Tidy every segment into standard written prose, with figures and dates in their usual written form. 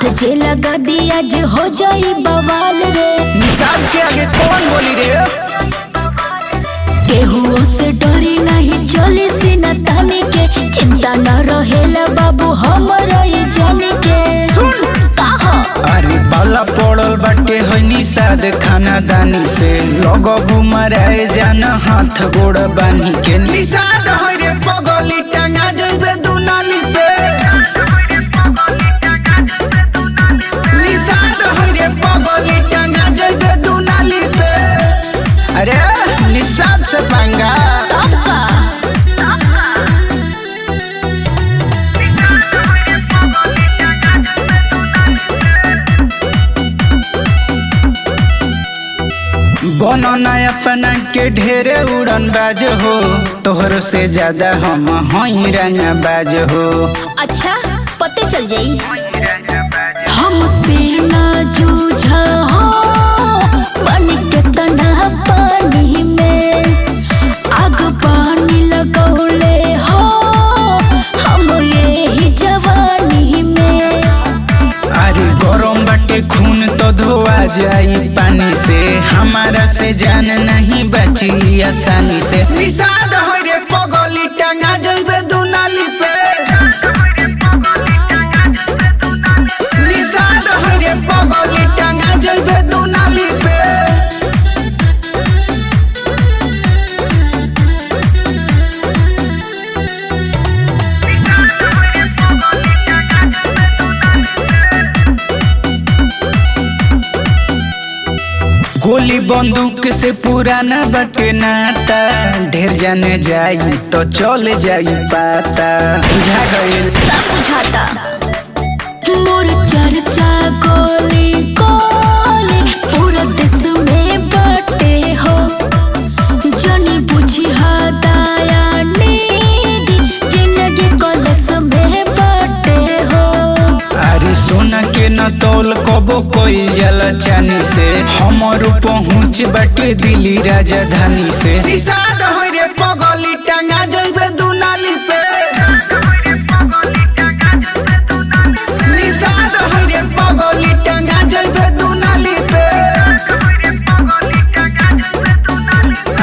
हाथ जे लगा दिया जे हो जाई बवाल रे। निषाद के आगे कौन बोली रे? केहू से डरी नहीं चली सीना तानी के, चिंता न रहेला बाबू हमरा ये जानी के। सुन कहा अरे बाला पड़ल बाटे है निषाद खानादानी से, लगबू मराए जाना हाथ गोड़ बानी के। निषाद है रे पगली टंगा जइबे दुनाली पे। निषाद है रे पगली टंगा जइबे दुनाली पे। अरे निषाद से पंगा तब का बनो ना अपना के ढेरे उड़न बाज हो, तोहर से ज्यादा हम हई रंग बाज हो। अच्छा पते चल जाई हमसे ना जूझा हो, पानी के तना पानी में आग पानी लगौले हो हम यही जवानी में। अरे गरम बाटे खून तो धोआ जाई पानी से, हमारा से जान नहीं बची आसानी से। निषाद है रे पगली टंगा जइबे दुनाली पे। निषाद है रे पगली टंगा जइबे दुनाली पे। गोली बंदूक से पुराना बटे नाता, ढेर जाने जाई तो चल जाई पाता। बुझा गइल सब बुझाता मोर चर्चा गोली गोली पूरा देश में बटे हो, जनी बुझी दाया नीदी जिंदगी कलश में बटे हो। अरे सोना के न तौल कबो कोई जल चानी से, हमर पहुँच बटे दिल्ली राजधानी से। निषाद है रे पगली टंगा जइबे दुनाली पे। निषाद है रे पगली टंगा जइबे दुनाली पे।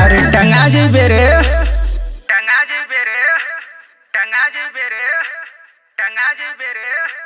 अरे टंगा जइबे रे, टंगा जइबे रे, टंगा जइबे रे, टंगा जइबे रे।